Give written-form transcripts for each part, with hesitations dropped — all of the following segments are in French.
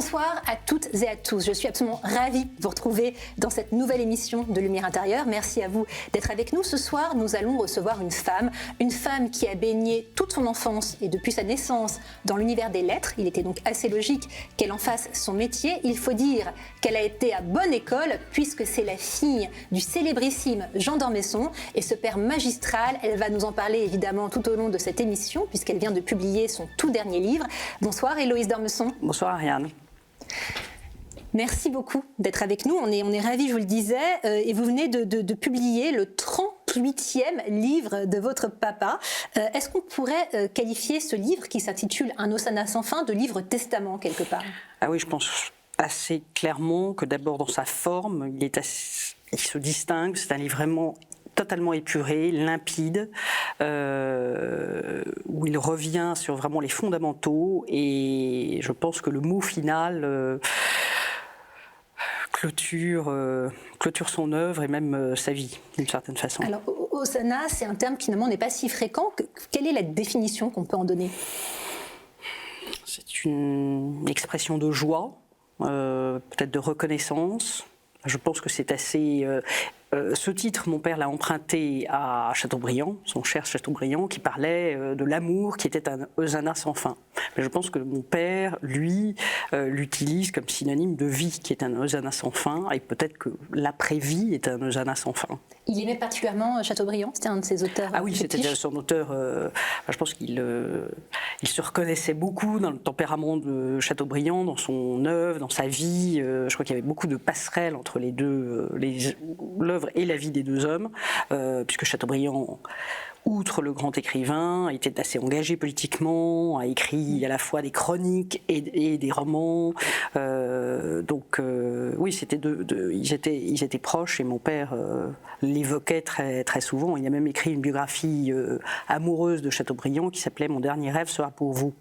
Bonsoir à toutes et à tous. Je suis absolument ravie de vous retrouver dans cette nouvelle émission de Lumière intérieure. Merci à vous d'être avec nous. Ce soir, nous allons recevoir une femme qui a baigné toute son enfance et depuis sa naissance dans l'univers des lettres. Il était donc assez logique qu'elle en fasse son métier. Il faut dire qu'elle a été à bonne école puisque c'est la fille du célébrissime Jean d'Ormesson et ce père magistral. Elle va nous en parler évidemment tout au long de cette émission puisqu'elle vient de publier son tout dernier livre. Bonsoir Héloïse d'Ormesson. Bonsoir Ariane. Merci beaucoup d'être avec nous. On est ravis, je vous le disais, et vous venez de publier le 38e livre de votre papa. Est-ce qu'on pourrait qualifier ce livre qui s'intitule Un Hosanna sans fin de livre testament quelque part? Ah oui, je pense assez clairement que d'abord dans sa forme, il se distingue. C'est un livre vraiment totalement épuré, limpide, où il revient sur vraiment les fondamentaux et je pense que le mot final clôture son œuvre et même sa vie d'une certaine façon. Alors, Hosanna, c'est un terme qui finalement n'est pas si fréquent. Quelle est la définition qu'on peut en donner? C'est une expression de joie, peut-être de reconnaissance. Je pense que c'est assez... ce titre, mon père l'a emprunté à Chateaubriand, son cher Chateaubriand, qui parlait de l'amour qui était un hosanna sans fin. Mais je pense que mon père, lui, l'utilise comme synonyme de vie, qui est un hosanna sans fin, et peut-être que l'après-vie est un hosanna sans fin. Il aimait particulièrement Chateaubriand, c'était un de ses auteurs. Ah oui, c'était son auteur. Je pense qu'il se reconnaissait beaucoup dans le tempérament de Chateaubriand, dans son œuvre, dans sa vie. Je crois qu'il y avait beaucoup de passerelles entre les deux, l'œuvre et la vie des deux hommes, puisque Chateaubriand, outre le grand écrivain, était assez engagé politiquement, a écrit à la fois des chroniques et des romans. Donc oui, ils étaient proches et mon père l'évoquait très, très souvent. Il a même écrit une biographie amoureuse de Chateaubriand qui s'appelait « Mon dernier rêve sera pour vous ».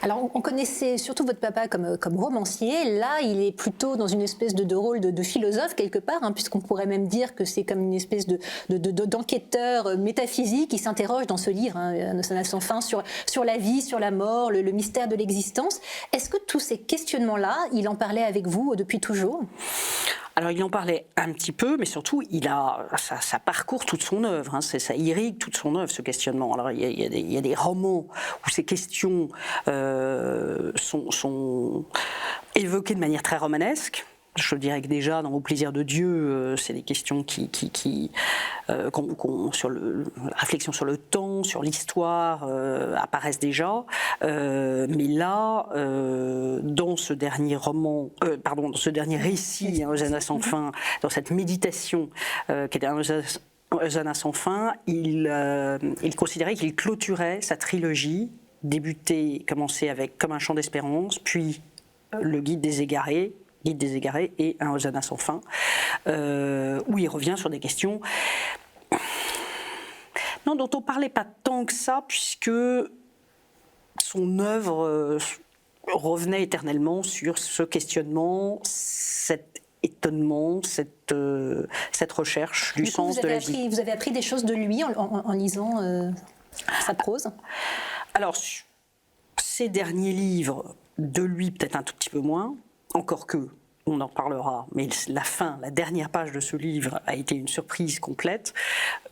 Alors, on connaissait surtout votre papa comme romancier. Là, il est plutôt dans une espèce de rôle de philosophe, quelque part, hein, puisqu'on pourrait même dire que c'est comme une espèce d'enquêteur métaphysique qui s'interroge dans ce livre, hein, Un Hosanna sans fin, sur la vie, sur la mort, le mystère de l'existence. Est-ce que tous ces questionnements-là, il en parlait avec vous depuis toujours ? Alors il en parlait un petit peu, mais surtout ça parcourt toute son œuvre, hein, ça irrigue toute son œuvre, ce questionnement. Alors il y a des romans où ces questions sont évoquées de manière très romanesque. Je dirais que déjà dans Au plaisir de Dieu, c'est des questions sur la réflexion sur le temps, sur l'histoire apparaissent déjà. Mais là, dans ce dernier roman, dans ce dernier récit, un Hosanna sans fin, dans cette méditation qui était un Hosanna sans fin, il considérait qu'il clôturait sa trilogie, commencé avec Comme un chant d'espérance, puis Le Guide des égarés et Un Hosanna sans fin, où il revient sur des questions dont on ne parlait pas tant que ça, puisque son œuvre revenait éternellement sur ce questionnement, cet étonnement, cette recherche du sens de la vie. Vous avez appris des choses de lui en lisant sa prose? Alors, ces derniers livres, de lui peut-être un tout petit peu moins, encore que, on en parlera, mais la dernière page de ce livre a été une surprise complète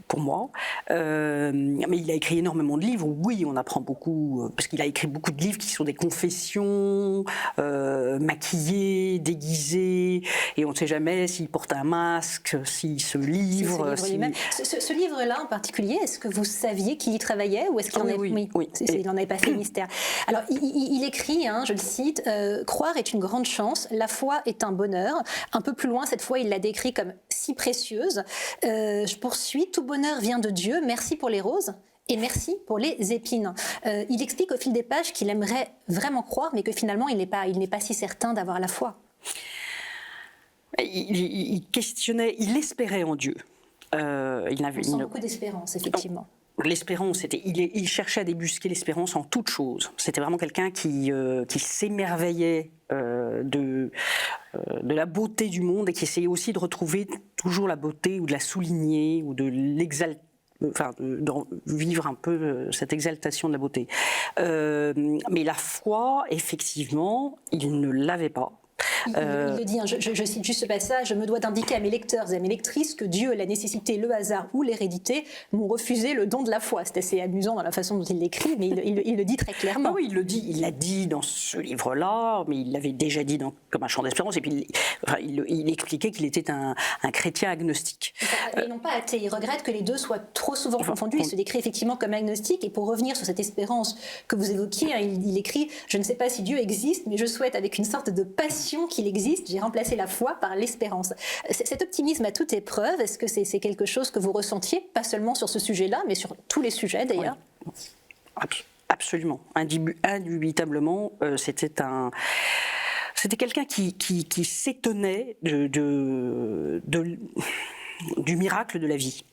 pour moi. Mais il a écrit énormément de livres, oui, on apprend beaucoup, parce qu'il a écrit beaucoup de livres qui sont des confessions, maquillées, déguisées, et on ne sait jamais s'il porte un masque, s'il se livre. Ce livre-là en particulier, est-ce que vous saviez qu'il y travaillait ou est-ce qu'il il n'en avait pas fait mystère? Alors, il écrit, hein, je le cite, « Croire est une grande chance, la foi est un bonheur ». Un peu plus loin, cette fois, il l'a décrit comme si précieuse. Je poursuis, « Tout bonheur vient de Dieu, merci pour les roses et merci pour les épines ». Il explique au fil des pages qu'il aimerait vraiment croire, mais que finalement, il n'est pas si certain d'avoir la foi. Il questionnait, il espérait en Dieu. On sent beaucoup d'espérance, effectivement. L'espérance, il cherchait à débusquer l'espérance en toute chose. C'était vraiment quelqu'un qui s'émerveillait de la beauté du monde et qui essayait aussi de retrouver toujours la beauté ou de la souligner ou de vivre un peu cette exaltation de la beauté. Mais la foi, effectivement, il ne l'avait pas. Il le dit, hein, je cite juste ce passage: « Je me dois d'indiquer à mes lecteurs et à mes lectrices que Dieu, la nécessité, le hasard ou l'hérédité m'ont refusé le don de la foi. » C'est assez amusant dans la façon dont il l'écrit, mais il le dit très clairement. Oui, il l'a dit dans ce livre-là, mais il l'avait déjà dit comme un chant d'espérance, et puis il expliquait qu'il était un chrétien agnostique. Et non pas athée. Il regrette que les deux soient trop souvent confondus. Il se décrit effectivement comme agnostique, et pour revenir sur cette espérance que vous évoquiez, hein, il écrit: « Je ne sais pas si Dieu existe, mais je souhaite avec une sorte de passion qu'il existe, j'ai remplacé la foi par l'espérance. » Cet optimisme à toute épreuve, est-ce que c'est quelque chose que vous ressentiez, pas seulement sur ce sujet-là, mais sur tous les sujets d'ailleurs? Oui. Absolument, indubitablement, c'était quelqu'un qui s'étonnait du miracle de la vie.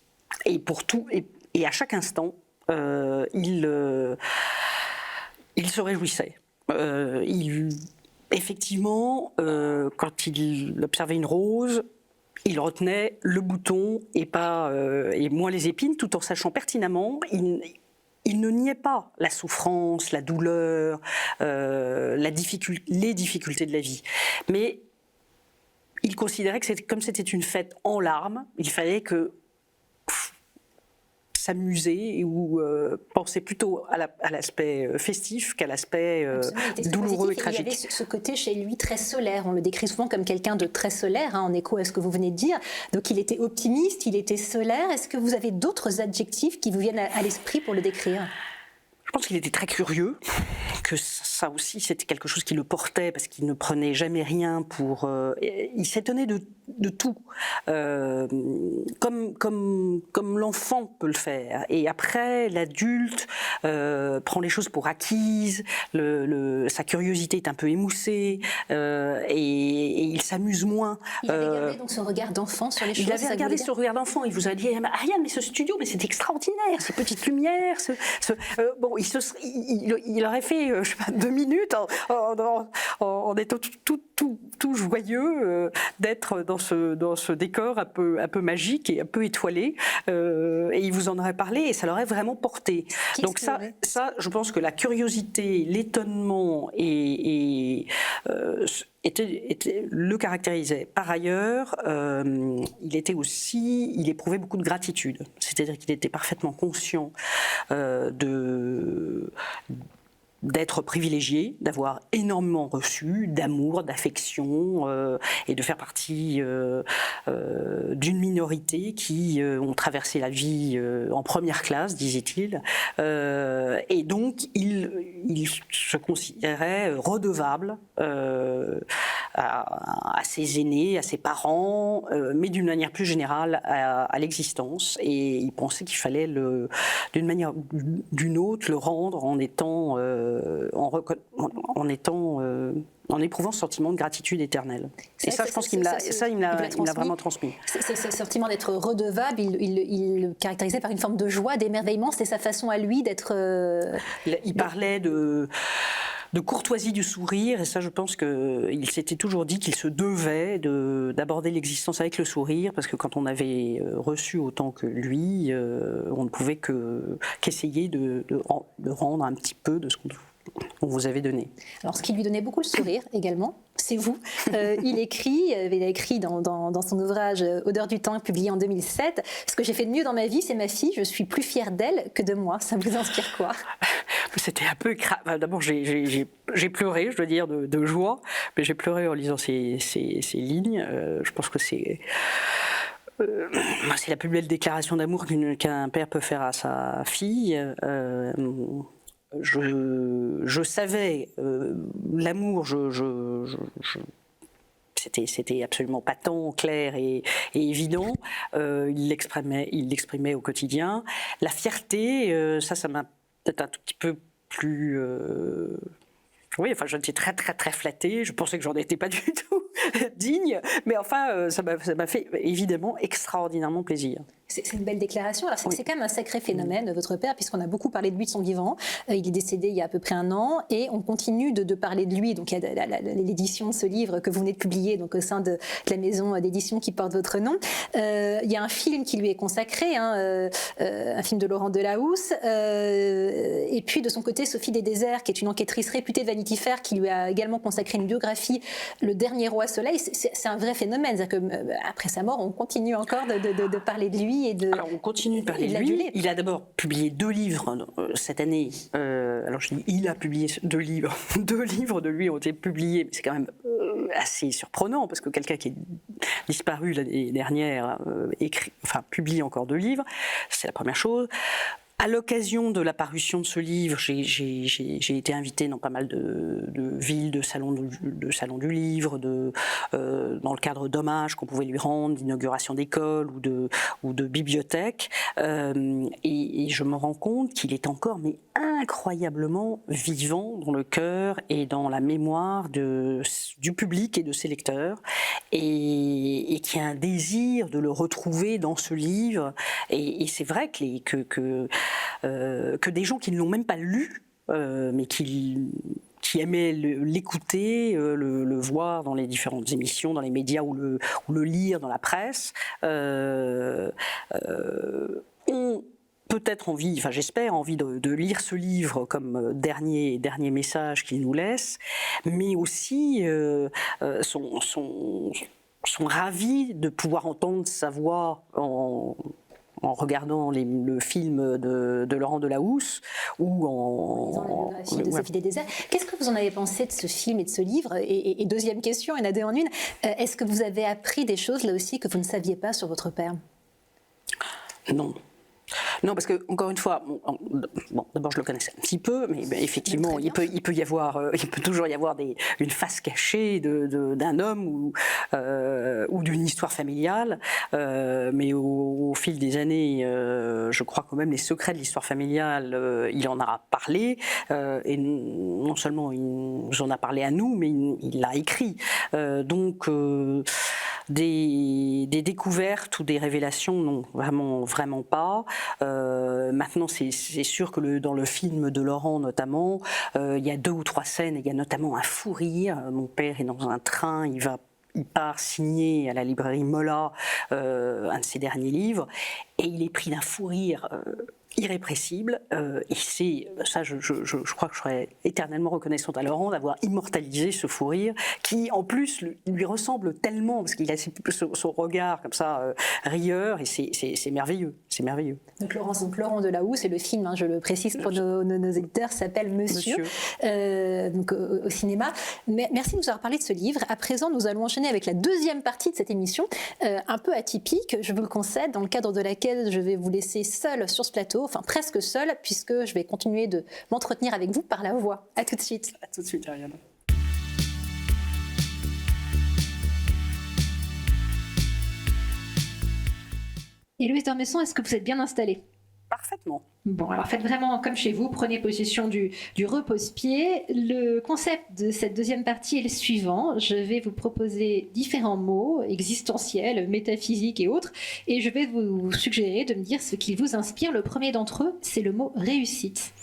Et pour tout, et à chaque instant, il se réjouissait. Effectivement, quand il observait une rose, il retenait le bouton et moins les épines, tout en sachant pertinemment, il ne niait pas la souffrance, la douleur, les difficultés de la vie. Mais il considérait que comme c'était une fête en larmes, il fallait que s'amuser ou penser plutôt à l'aspect festif qu'à l'aspect douloureux et tragique. Il y avait ce côté chez lui très solaire. On le décrit souvent comme quelqu'un de très solaire, hein, en écho à ce que vous venez de dire. Donc il était optimiste, il était solaire. Est-ce que vous avez d'autres adjectifs qui vous viennent à l'esprit pour le décrire? Je pense qu'il était très curieux, que ça aussi c'était quelque chose qui le portait, parce qu'il ne prenait jamais rien pour... il s'étonnait de tout, comme l'enfant peut le faire. Et après, l'adulte prend les choses pour acquises, sa curiosité est un peu émoussée, et il s'amuse moins. Il avait gardé donc son regard d'enfant sur les choses. Il avait regardé son regard d'enfant, il vous a dit: Ariane, mais ce studio, mais c'est extraordinaire, ces petites lumières, bon, il aurait fait, je sais pas, 2 minutes en étant tout joyeux d'être dans ce décor un peu magique et un peu étoilé, et il vous en aurait parlé et ça l'aurait vraiment porté. Donc ça, je pense que la curiosité, l'étonnement le caractérisait. Par ailleurs, il éprouvait beaucoup de gratitude. C'est-à-dire qu'il était parfaitement conscient d'être privilégié, d'avoir énormément reçu d'amour, d'affection, et de faire partie d'une minorité qui ont traversé la vie en première classe, disait-il. Et donc, il se considérait redevable à ses aînés, à ses parents, mais d'une manière plus générale à l'existence. Et il pensait qu'il fallait, d'une manière ou d'une autre, le rendre en étant... en éprouvant ce sentiment de gratitude éternelle. Et ça, je pense qu'il me l'a vraiment transmis. Ce sentiment d'être redevable, il le caractérisait par une forme de joie, d'émerveillement. C'était sa façon à lui d'être... Il parlait de courtoisie du sourire, et ça, je pense qu'il s'était toujours dit qu'il se devait d'aborder l'existence avec le sourire, parce que quand on avait reçu autant que lui, on ne pouvait qu'essayer de rendre un petit peu de ce qu'on vous avait donné. Alors, ce qui lui donnait beaucoup le sourire également, c'est vous. Il a écrit dans son ouvrage Odeur du temps, publié en 2007, « Ce que j'ai fait de mieux dans ma vie, c'est ma fille. Je suis plus fière d'elle que de moi. » Ça vous inspire quoi? C'était un peu... D'abord, j'ai pleuré, je dois dire, de joie, mais j'ai pleuré en lisant ces lignes. Je pense que c'est la plus belle déclaration d'amour qu'un père peut faire à sa fille. Je savais l'amour, c'était absolument patent, clair et évident. Il l'exprimait au quotidien. La fierté, ça m'a peut-être un tout petit peu plus... Oui, enfin, j'étais très, très, très flattée. Je pensais que j'en étais pas du tout digne. Mais enfin, ça m'a fait évidemment extraordinairement plaisir. C'est une belle déclaration. Alors, Oui. c'est quand même un sacré phénomène, votre père, puisqu'on a beaucoup parlé de lui de son vivant. Il est décédé il y a à peu près 1 an, et on continue de parler de lui. Donc, il y a l'édition de ce livre que vous venez de publier, donc au sein de la maison d'édition qui porte votre nom. Il y a un film qui lui est consacré, un film de Laurent Delahousse. Et puis, de son côté, Sophie Desdéserts, qui est une enquêtrice réputée de Vanity Fair, qui lui a également consacré une biographie, Le Dernier Roi Soleil. C'est un vrai phénomène. C'est-à-dire qu'après sa mort, on continue encore de parler de lui. Alors on continue de parler de lui. Il a d'abord publié 2 livres cette année. Alors je dis il a publié 2 livres. 2 livres de lui ont été publiés. C'est quand même assez surprenant parce que quelqu'un qui est disparu l'année dernière publie encore 2 livres. C'est la première chose. À l'occasion de la parution de ce livre, j'ai été invitée dans pas mal de villes, de salons du livre, dans le cadre d'hommages qu'on pouvait lui rendre, d'inauguration d'écoles ou de bibliothèques. Et je me rends compte qu'il est encore incroyablement vivant dans le cœur et dans la mémoire du public et de ses lecteurs, et qu'il y a un désir de le retrouver dans ce livre. Et c'est vrai que des gens qui ne l'ont même pas lu, mais qui aimaient l'écouter, le voir dans les différentes émissions, dans les médias ou le lire dans la presse, ont peut-être envie, j'espère, envie de lire ce livre comme dernier message qu'il nous laisse, mais aussi sont ravis de pouvoir entendre sa voix en regardant le film de Laurent Delahousse ou en la biographie de Sophie Desdéserts. Qu'est-ce que vous en avez pensé de ce film et de ce livre ? Et deuxième question, il y en a 2 en une. Est-ce que vous avez appris des choses là aussi que vous ne saviez pas sur votre père ? Non. Non, parce que encore une fois, d'abord je le connaissais un petit peu, mais effectivement, il peut toujours y avoir une face cachée d'un homme ou d'une histoire familiale, mais au fil des années, je crois quand même les secrets de l'histoire familiale, il en a parlé, et non seulement il nous en a parlé à nous, mais il l'a écrit. Donc des découvertes ou des révélations, non, vraiment pas. Maintenant, c'est sûr que dans le film de Laurent, notamment, il y a 2 ou 3 scènes, il y a notamment un fou rire. Mon père est dans un train, il part signer à la librairie Mola un de ses derniers livres, et il est pris d'un fou rire irrépressible, et c'est ça, je crois que je serais éternellement reconnaissante à Laurent d'avoir immortalisé ce fou rire qui en plus lui ressemble tellement, parce qu'il a son regard comme ça rieur, et c'est merveilleux, c'est merveilleux. Donc Laurent Delahousse, et le film, je le précise pour nos éditeurs, s'appelle Monsieur. Donc au cinéma. Merci de nous avoir parlé de ce livre. À présent, nous allons enchaîner avec la 2e partie de cette émission, un peu atypique, je vous le concède, dans le cadre de laquelle je vais vous laisser seul sur ce plateau, enfin presque seul, puisque je vais continuer de m'entretenir avec vous par la voix. À tout de suite. À tout de suite, Ariane. Héloïse d'Ormesson, est-ce que vous êtes bien installée ? Parfaitement. Bon, alors faites vraiment comme chez vous, prenez possession du repose-pied. Le concept de cette 2e partie est le suivant. Je vais vous proposer différents mots existentiels, métaphysiques et autres, et je vais vous suggérer de me dire ce qui vous inspire. Le premier d'entre eux, c'est le mot réussite.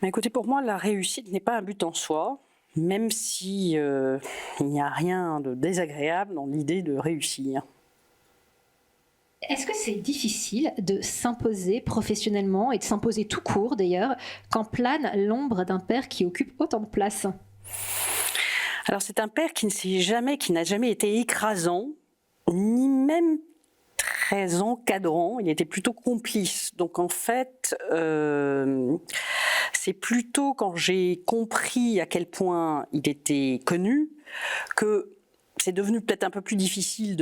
Mais écoutez, pour moi, la réussite n'est pas un but en soi, même si il n'y a rien de désagréable dans l'idée de réussir. Est-ce que c'est difficile de s'imposer professionnellement et de s'imposer tout court d'ailleurs quand plane l'ombre d'un père qui occupe autant de place ? Alors c'est un père qui n'a jamais été écrasant, ni même très encadrant, il était plutôt complice. Donc en fait, c'est plutôt quand j'ai compris à quel point il était connu que c'est devenu peut-être un peu plus difficile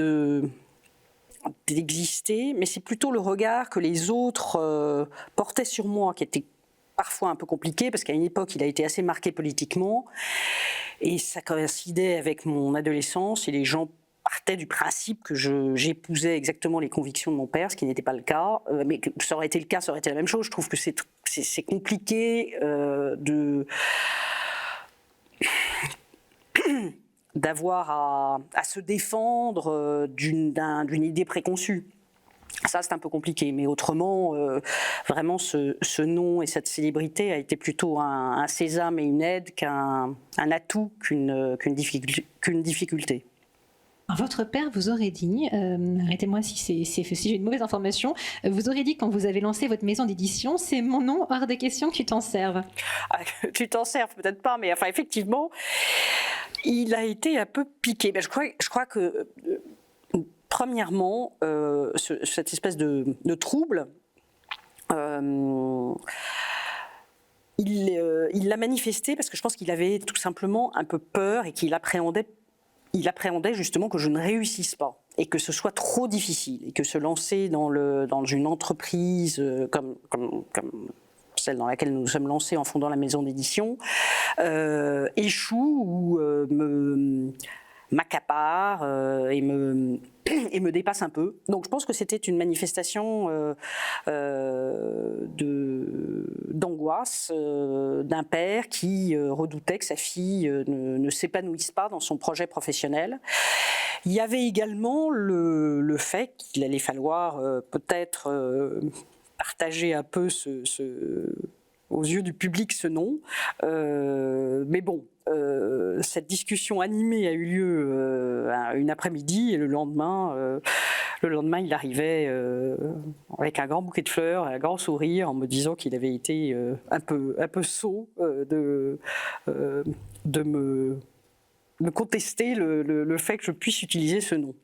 d'exister, mais c'est plutôt le regard que les autres portaient sur moi qui était parfois un peu compliqué, parce qu'à une époque il a été assez marqué politiquement et ça coïncidait avec mon adolescence et les gens partaient du principe que j'épousais exactement les convictions de mon père, ce qui n'était pas le cas, mais que ça aurait été le cas, ça aurait été la même chose. Je trouve que c'est compliqué d'avoir à se défendre d'une idée préconçue. Ça, c'est un peu compliqué, mais autrement, vraiment, ce nom et cette célébrité a été plutôt un sésame et une aide qu'un atout qu'une difficulté. Votre père vous aurait dit, arrêtez-moi si j'ai une mauvaise information, vous aurait dit quand vous avez lancé votre maison d'édition, c'est mon nom, hors de question que tu t'en serves. Ah, tu t'en serves peut-être pas, mais enfin effectivement, il a été un peu piqué. Mais je crois que premièrement, cette espèce de trouble, il l'a manifesté parce que je pense qu'il avait tout simplement un peu peur et qu'il appréhendait justement que je ne réussisse pas et que ce soit trop difficile et que se lancer dans une entreprise comme celle dans laquelle nous nous sommes lancés en fondant la maison d'édition échoue ou m'accapare et me dépasse un peu. Donc je pense que c'était une manifestation d'angoisse d'un père qui redoutait que sa fille ne s'épanouisse pas dans son projet professionnel. Il y avait également le fait qu'il allait falloir peut-être partager un peu aux yeux du public ce nom. Mais bon, cette discussion animée a eu lieu une après-midi et le lendemain, il arrivait avec un grand bouquet de fleurs, un grand sourire, en me disant qu'il avait été un peu sot de me contester le fait que je puisse utiliser ce nom.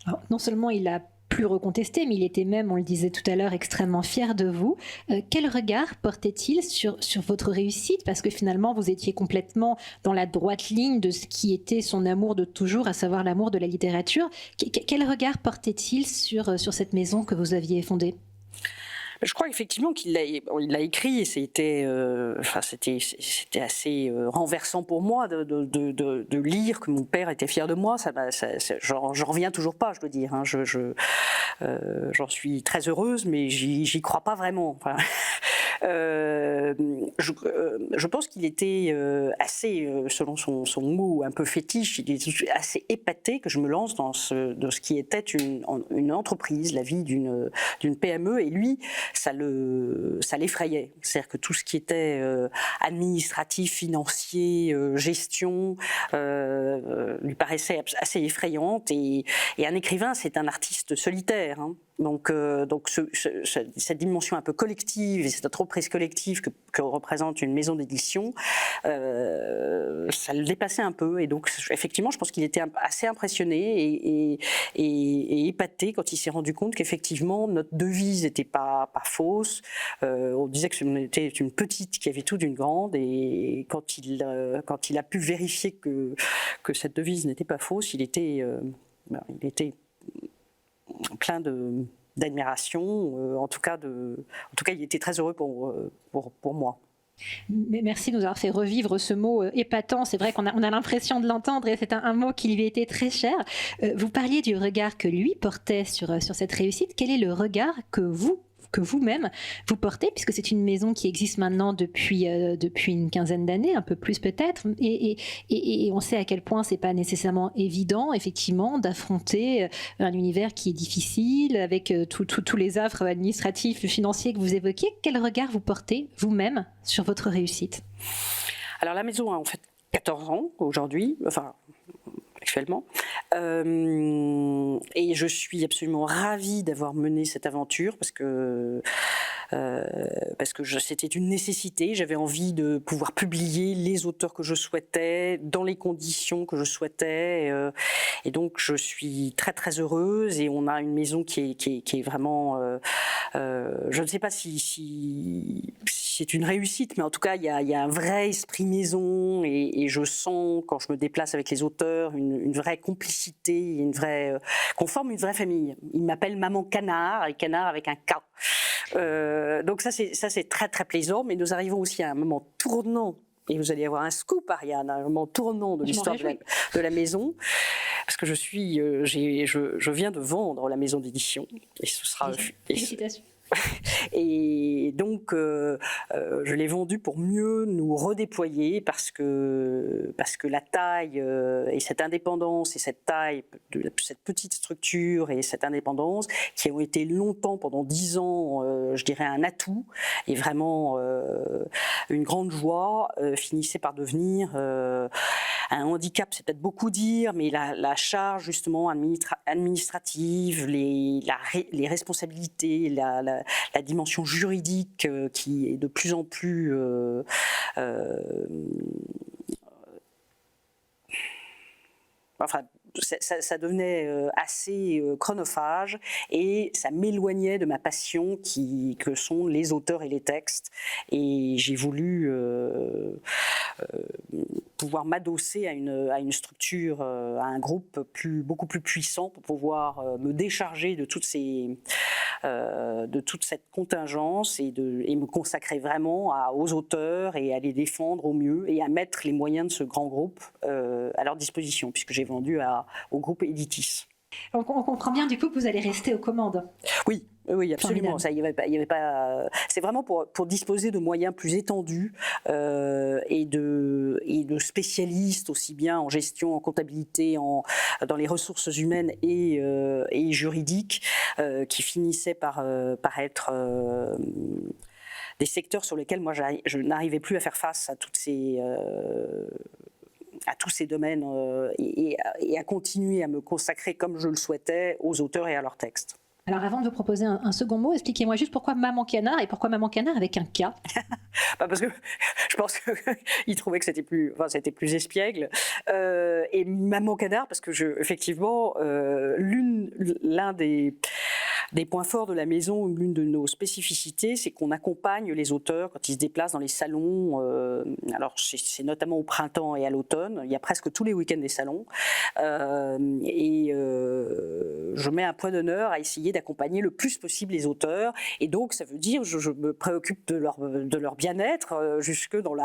Alors, non seulement il a plus recontesté, mais il était même, on le disait tout à l'heure, extrêmement fier de vous. Quel regard portait-il sur votre réussite? Parce que finalement, vous étiez complètement dans la droite ligne de ce qui était son amour de toujours, à savoir l'amour de la littérature. Quel regard portait-il sur cette maison que vous aviez fondée? Je crois effectivement qu'il l'a écrit et c'était assez renversant pour moi de lire que mon père était fier de moi. J'en reviens toujours pas, je dois dire. Hein. J'en suis très heureuse, mais j'y crois pas vraiment. Enfin, je pense qu'il était assez, selon son mot un peu fétiche, il était assez épaté que je me lance dans ce qui était une entreprise, la vie d'une PME, et lui, ça l'effrayait. C'est-à-dire que tout ce qui était administratif, financier, gestion, lui paraissait assez effrayante. Et un écrivain, c'est un artiste solitaire. Hein. Donc cette dimension un peu collective et cette entreprise collective que représente une maison d'édition, ça le dépassait un peu. Et donc effectivement, je pense qu'il était assez impressionné et épaté quand il s'est rendu compte qu'effectivement notre devise n'était pas fausse. On disait que c'était une petite qui avait tout d'une grande, et quand il a pu vérifier que cette devise n'était pas fausse, il était plein d'admiration, en tout cas, il était très heureux pour moi. Mais merci de nous avoir fait revivre ce mot épatant. C'est vrai qu'on a l'impression de l'entendre, et c'est un mot qui lui était très cher. Vous parliez du regard que lui portait sur cette réussite. Quel est le regard que vous-même vous portez, puisque c'est une maison qui existe maintenant depuis une quinzaine d'années, un peu plus peut-être, et on sait à quel point c'est pas nécessairement évident, effectivement, d'affronter un univers qui est difficile, avec tous les affres administratifs, financiers que vous évoquiez. Quel regard vous portez vous-même sur votre réussite? Alors la maison a en fait 14 ans aujourd'hui, enfin actuellement, et je suis absolument ravie d'avoir mené cette aventure parce que c'était une nécessité. J'avais envie de pouvoir publier les auteurs que je souhaitais, dans les conditions que je souhaitais, et donc je suis très très heureuse, et on a une maison qui est vraiment, je ne sais pas si c'est une réussite, mais en tout cas il y a un vrai esprit maison, et je sens quand je me déplace avec les auteurs une vraie complicité, qu'on forme une vraie famille. Ils m'appellent Maman Canard, et Canard avec un K. Donc ça c'est très très plaisant, mais nous arrivons aussi à un moment tournant, et vous allez avoir un scoop, Ariane, un moment tournant de l'histoire de la maison, parce que je viens de vendre la maison d'édition, et ce sera... Félicitations. Et donc, je l'ai vendu pour mieux nous redéployer parce que la taille et cette indépendance et cette taille de cette petite structure et cette indépendance qui ont été longtemps, pendant 10 ans, je dirais un atout et vraiment une grande joie, finissait par devenir un handicap, c'est peut-être beaucoup dire, mais la charge justement administrative, les responsabilités, la dimension juridique qui est de plus en plus enfin, ça devenait assez chronophage et ça m'éloignait de ma passion que sont les auteurs et les textes. Et j'ai voulu pouvoir m'adosser à une structure, à un groupe beaucoup plus puissant pour pouvoir me décharger de toute cette contingence et me consacrer vraiment aux auteurs et à les défendre au mieux et à mettre les moyens de ce grand groupe à leur disposition, puisque j'ai vendu au groupe Editis. On comprend bien du coup que vous allez rester aux commandes. Oui, absolument. Ça, y avait pas. C'est vraiment pour disposer de moyens plus étendus et de spécialistes aussi bien en gestion, en comptabilité, dans les ressources humaines et juridiques, qui finissaient par être des secteurs sur lesquels moi je n'arrivais plus à faire face à tous ces domaines et à continuer à me consacrer comme je le souhaitais aux auteurs et à leurs textes. Alors avant de vous proposer un second mot, expliquez-moi juste pourquoi Maman Canard et pourquoi Maman Canard avec un K. Parce que je pense qu'il trouvait que c'était plus espiègle. Et Maman Canard, parce que effectivement, l'un des points forts de la maison, l'une de nos spécificités, c'est qu'on accompagne les auteurs quand ils se déplacent dans les salons. Alors c'est notamment au printemps et à l'automne. Il y a presque tous les week-ends des salons. Je mets un point d'honneur à essayer d'accompagner le plus possible les auteurs. Et donc, ça veut dire je me préoccupe de leur bien-être, jusque dans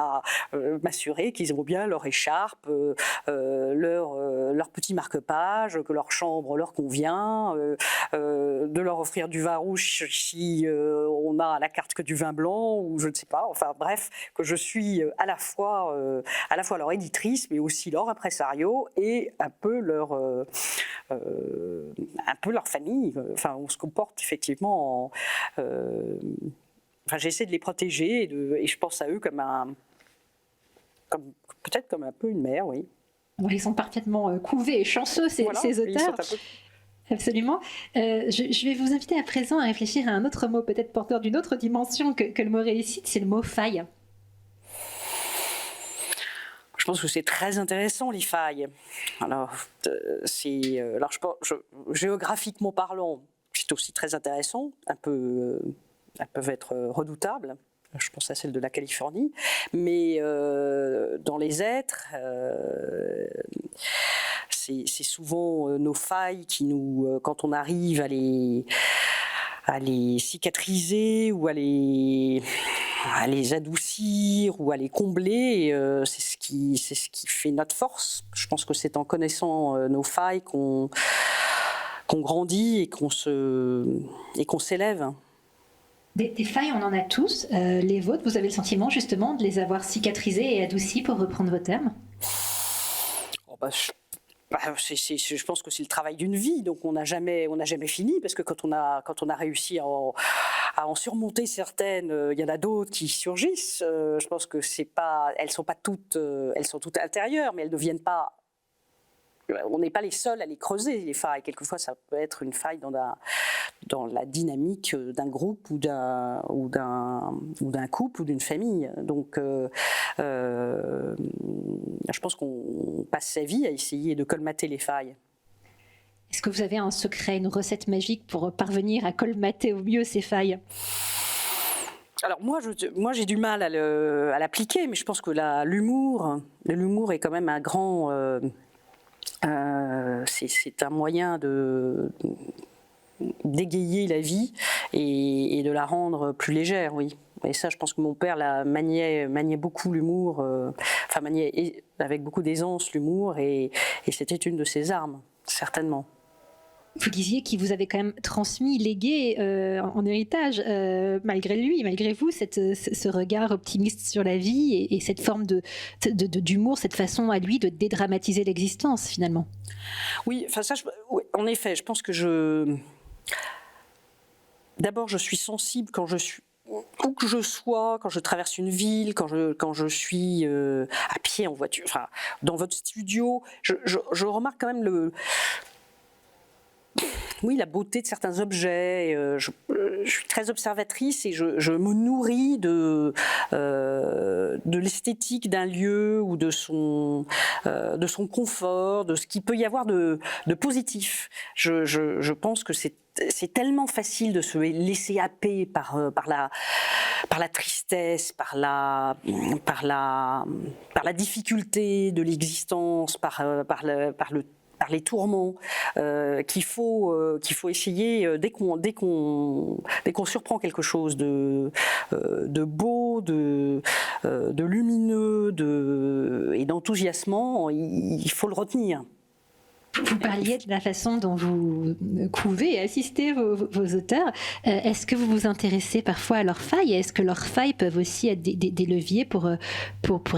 m'assurer qu'ils ont bien leur écharpe, leur petit marque-page, que leur chambre leur convient, de leur offrir du vin rouge si on a à la carte que du vin blanc, ou je ne sais pas. Enfin bref, que je suis à la fois leur éditrice, mais aussi leur impresario et un peu leur famille. Enfin, on se comporte effectivement j'essaie de les protéger et je pense à eux peut-être comme un peu une mère, oui. Ils sont parfaitement couvés et chanceux, ces auteurs. Absolument. Je vais vous inviter à présent à réfléchir à un autre mot, peut-être porteur d'une autre dimension que le mot réussite, c'est le mot faille. Je pense que c'est très intéressant, les failles. Alors, géographiquement parlant, c'est aussi très intéressant. Elles peuvent être redoutables. Je pense à celle de la Californie. Mais dans les êtres, c'est souvent nos failles qui quand on arrive à les cicatriser ou à les adoucir ou à les combler, c'est ce qui fait notre force. Je pense que c'est en connaissant nos failles qu'on grandit et qu'on s'élève. Des failles, on en a tous. Les vôtres, vous avez le sentiment justement de les avoir cicatrisées et adoucies, pour reprendre vos termes? Je pense que c'est le travail d'une vie, donc on n'a jamais fini, parce que quand on a réussi à en surmonter certaines, il y en a d'autres qui surgissent. Je pense que elles sont toutes intérieures, mais elles ne viennent pas. On n'est pas les seuls à les creuser, les failles. Quelquefois, ça peut être une faille dans la dynamique d'un groupe ou d'un couple ou d'une famille. Donc, je pense qu'on passe sa vie à essayer de colmater les failles. Est-ce que vous avez un secret, une recette magique pour parvenir à colmater au mieux ces failles? Alors moi j'ai du mal à l'appliquer, mais je pense que l'humour est quand même un grand... c'est un moyen d'égayer la vie et de la rendre plus légère, oui. Et ça, je pense que mon père maniait beaucoup l'humour, maniait avec beaucoup d'aisance l'humour, et c'était une de ses armes, certainement. Vous disiez qu'il vous avait quand même transmis, légué en héritage, malgré lui, malgré vous, ce regard optimiste sur la vie et cette forme d'humour, cette façon à lui de dédramatiser l'existence finalement. Oui, enfin ça, oui, en effet, je pense que d'abord, je suis sensible quand je suis où que je sois, quand je traverse une ville, quand je suis à pied, en voiture, enfin, dans votre studio, je remarque quand même la beauté de certains objets. Je suis très observatrice et je me nourris de l'esthétique d'un lieu ou de son confort, de ce qu'il peut y avoir de positif. Je pense que c'est tellement facile de se laisser happer par la tristesse, par la difficulté de l'existence, par les tourments, qu'il faut essayer dès qu'on surprend quelque chose de beau, de lumineux, et d'enthousiasmant, il faut le retenir. Vous parliez de la façon dont vous couvez et assistez vos auteurs. Est-ce que vous vous intéressez parfois à leurs failles? Est-ce que leurs failles peuvent aussi être des leviers pour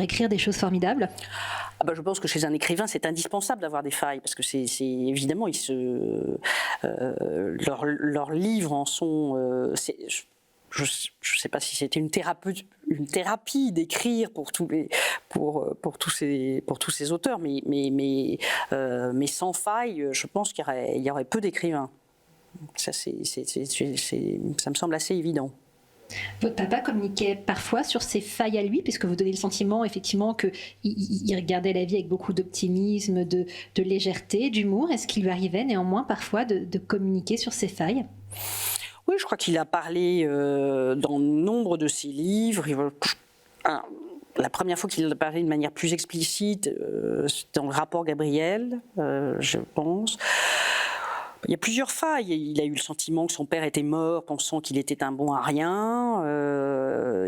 écrire des choses formidables? Je pense que chez un écrivain, c'est indispensable d'avoir des failles, parce que c'est évidemment, leurs livres en sont... je ne sais pas si c'était une thérapie d'écrire pour tous ces auteurs, mais sans faille, je pense qu'il y aurait peu d'écrivains. Ça me semble assez évident. Votre papa communiquait parfois sur ses failles à lui, puisque vous donnez le sentiment effectivement qu'il regardait la vie avec beaucoup d'optimisme, de légèreté, d'humour. Est-ce qu'il lui arrivait néanmoins parfois de communiquer sur ses failles? Oui, je crois qu'il a parlé dans nombre de ses livres. La première fois qu'il a parlé de manière plus explicite, c'était dans le rapport Gabriel, je pense. Il y a plusieurs failles. Il a eu le sentiment que son père était mort, pensant qu'il était un bon à rien.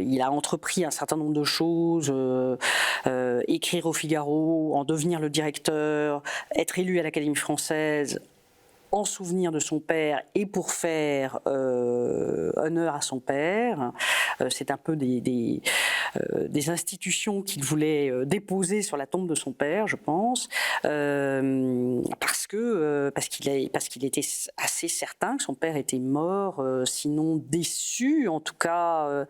Il a entrepris un certain nombre de choses, écrire au Figaro, en devenir le directeur, être élu à l'Académie française, en souvenir de son père et pour faire honneur à son père. C'est un peu des institutions qu'il voulait déposer sur la tombe de son père, je pense, parce qu'il était assez certain que son père était mort, sinon déçu, en tout cas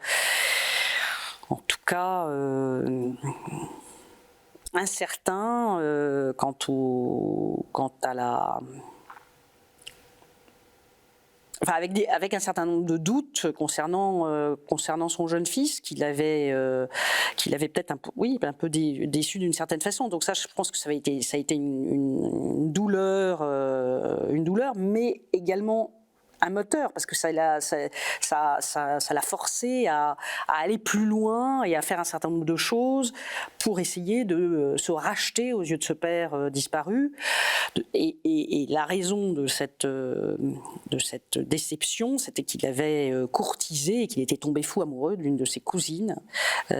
incertain quant à la... Enfin, avec un certain nombre de doutes concernant son jeune fils qu'il avait peut-être un peu déçu d'une certaine façon. Donc ça, je pense que ça a été une douleur, mais également un moteur, parce que ça l'a forcé à aller plus loin et à faire un certain nombre de choses pour essayer de se racheter aux yeux de ce père disparu. Et la raison de cette déception, c'était qu'il avait courtisé et qu'il était tombé fou amoureux d'une de ses cousines qui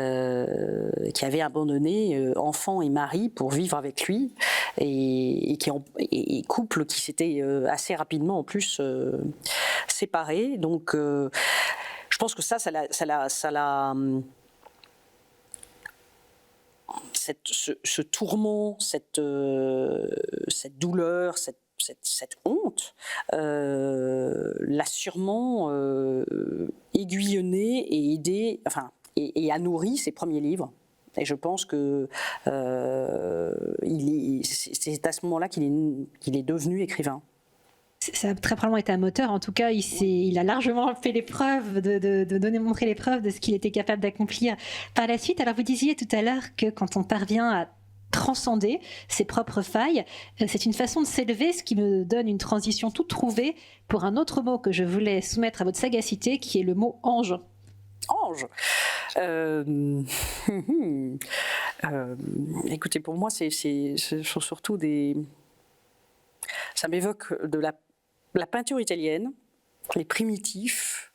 avait abandonné enfant et mari pour vivre avec lui, et couple qui s'était assez rapidement en plus séparés. Donc je pense que ça l'a ce tourment, cette douleur, cette honte l'a sûrement aiguillonné et aidé, et a nourri ses premiers livres. Et je pense que c'est à ce moment-là qu'il est devenu écrivain. Ça a très probablement été un moteur. En tout cas, il a largement fait les preuves, montrer les preuves de ce qu'il était capable d'accomplir par la suite. Alors, vous disiez tout à l'heure que quand on parvient à transcender ses propres failles, c'est une façon de s'élever, ce qui me donne une transition toute trouvée pour un autre mot que je voulais soumettre à votre sagacité, qui est le mot ange. Ange. Écoutez, pour moi, ce sont surtout ça m'évoque de la peinture italienne, les primitifs,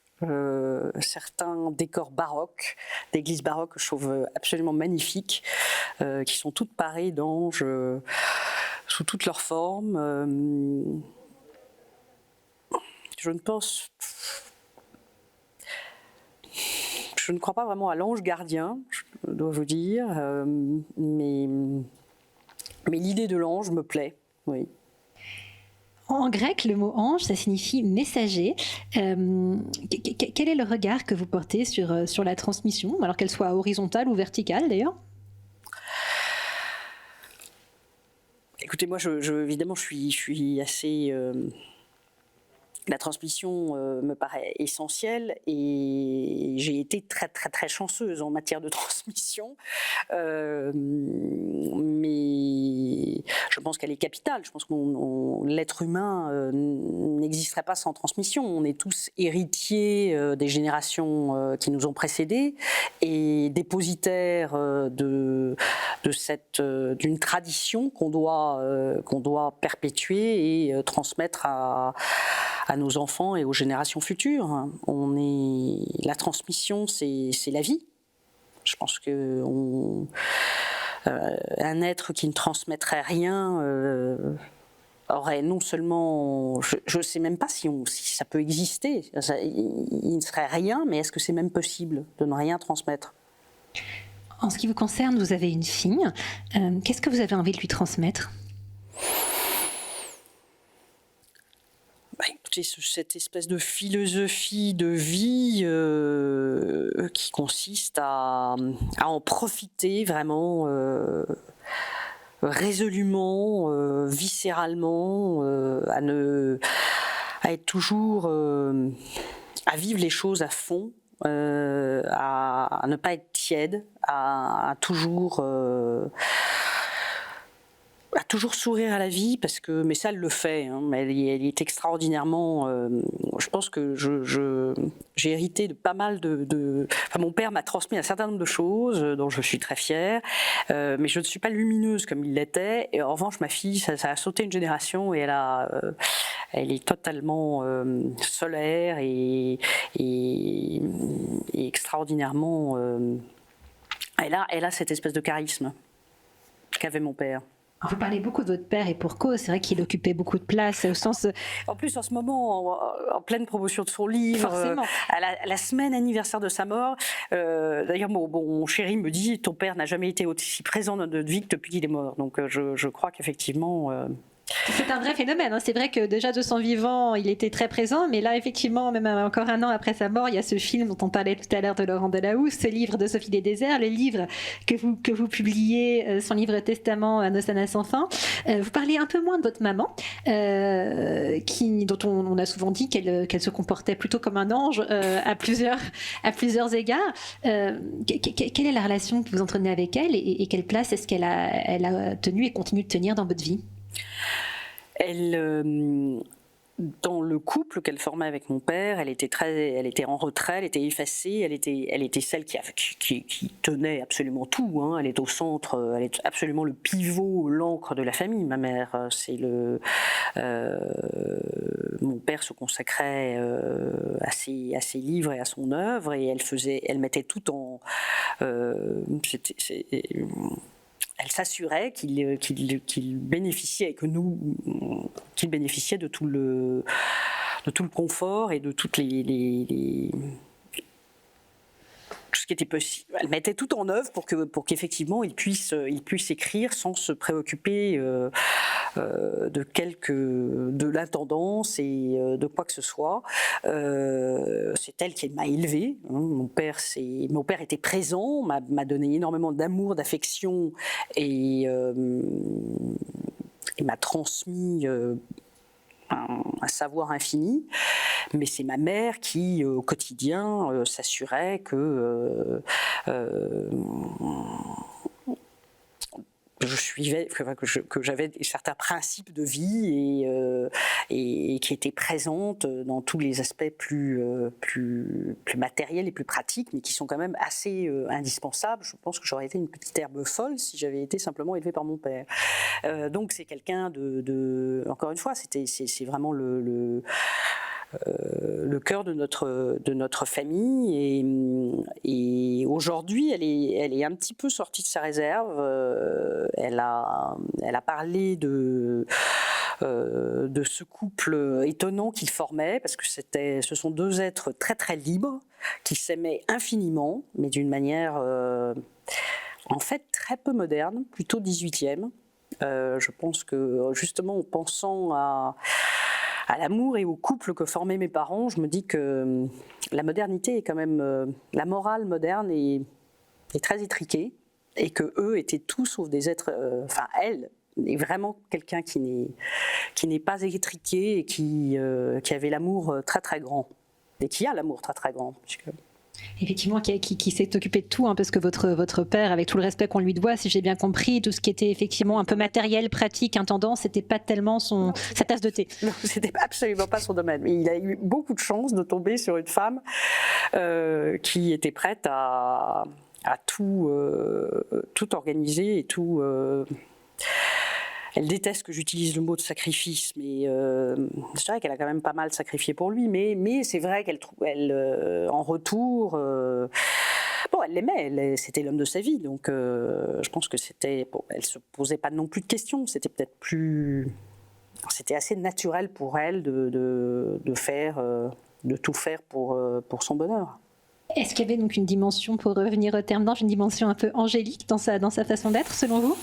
certains décors baroques, d'églises baroques que je trouve absolument magnifiques, qui sont toutes parées d'anges sous toutes leurs formes. Je ne pense... Je ne crois pas vraiment à l'ange gardien, je dois vous dire, mais l'idée de l'ange me plaît, oui. En grec, le mot ange, ça signifie messager. Quel est le regard que vous portez sur la transmission, alors qu'elle soit horizontale ou verticale d'ailleurs? Écoutez, moi, évidemment, je suis assez... La transmission me paraît essentielle et j'ai été très très très chanceuse en matière de transmission, mais je pense qu'elle est capitale. Je pense que l'être humain n'existerait pas sans transmission. On est tous héritiers des générations qui nous ont précédés et dépositaires d'une tradition qu'on doit perpétuer et transmettre à nos enfants et aux générations futures. La transmission, c'est la vie. Je pense que un être qui ne transmettrait rien aurait non seulement... Je ne sais même pas si ça peut exister. Il ne serait rien, mais est-ce que c'est même possible de ne rien transmettre? En ce qui vous concerne, vous avez une fille. Qu'est-ce que vous avez envie de lui transmettre? Écoutez, cette espèce de philosophie de vie qui consiste à en profiter vraiment résolument, viscéralement, à être toujours, à vivre les choses à fond, à ne pas être tiède, à toujours sourire à la vie, mais ça elle le fait, hein, mais elle est extraordinairement... je pense que j'ai hérité de pas mal enfin, mon père m'a transmis un certain nombre de choses dont je suis très fière, mais je ne suis pas lumineuse comme il l'était, et en revanche ma fille, ça a sauté une génération et elle est totalement solaire et extraordinairement... elle a cette espèce de charisme qu'avait mon père. Vous parlez beaucoup de votre père et pour cause, c'est vrai qu'il occupait beaucoup de place au sens... En plus, en ce moment, en pleine promotion de son livre, à la semaine anniversaire de sa mort, d'ailleurs mon chéri me dit « ton père n'a jamais été aussi présent dans notre vie que depuis qu'il est mort ». Donc je crois qu'effectivement... C'est un vrai phénomène, hein. C'est vrai que déjà de son vivant, il était très présent, mais là, effectivement, même encore un an après sa mort, il y a ce film dont on parlait tout à l'heure de Laurent Delahousse, ce livre de Sophie des Déserts, le livre que vous publiez, son livre testament à Nos sans fin. Vous parlez un peu moins de votre maman, dont on a souvent dit qu'elle se comportait plutôt comme un ange à plusieurs égards. Quelle est la relation que vous entretenez avec elle et quelle place est-ce qu'elle a tenu et continue de tenir dans votre vie? Dans le couple qu'elle formait avec mon père, elle était en retrait, elle était effacée, elle était celle qui tenait absolument tout, hein. Elle est au centre, elle est absolument le pivot, l'encre de la famille. Ma mère, mon père se consacrait à ses livres et à son œuvre, et elle mettait tout en... Elle s'assurait qu'il bénéficiait, qu'il bénéficiait de tout le confort et de toutes tout ce qui était possible. Elle mettait tout en œuvre pour qu'effectivement il puisse écrire sans se préoccuper de l'intendance et de quoi que ce soit. C'est elle qui m'a élevée, hein. Mon père était présent, m'a donné énormément d'amour, d'affection et m'a transmis un savoir infini, mais c'est ma mère qui, au quotidien, s'assurait que je suivais, que j'avais certains principes de vie et qui étaient présentes dans tous les aspects plus matériels et plus pratiques, mais qui sont quand même assez indispensables. Je pense que j'aurais été une petite herbe folle si j'avais été simplement élevée par mon père. Donc c'est quelqu'un encore une fois, c'est vraiment le cœur de notre famille. Et aujourd'hui, elle est un petit peu sortie de sa réserve. Elle a parlé de ce couple étonnant qu'il formait, parce que ce sont deux êtres très très libres qui s'aimaient infiniment, mais d'une manière en fait très peu moderne, plutôt 18e. Je pense que justement en pensant à l'amour et au couple que formaient mes parents, je me dis que la modernité est quand même, la morale moderne est très étriquée, et que eux étaient tout sauf des êtres, enfin elle est vraiment quelqu'un qui n'est pas étriqué et qui avait l'amour très très grand, et qui a l'amour très très grand. Effectivement, qui s'est occupé de tout, hein, parce que votre père, avec tout le respect qu'on lui doit, si j'ai bien compris, tout ce qui était effectivement un peu matériel, pratique, intendant, c'était pas tellement sa tasse de thé. Non, c'était absolument pas son domaine. Mais il a eu beaucoup de chance de tomber sur une femme qui était prête à tout organiser et tout. Elle déteste que j'utilise le mot de sacrifice, mais c'est vrai qu'elle a quand même pas mal sacrifié pour lui. Mais c'est vrai qu'elle, en retour, bon, elle l'aimait, c'était l'homme de sa vie. Donc je pense que elle se posait pas non plus de questions. C'était peut-être c'était assez naturel pour elle de tout faire pour son bonheur. Est-ce qu'il y avait donc une dimension, pour revenir au terme d'ange, une dimension un peu angélique dans sa façon d'être, selon vous ?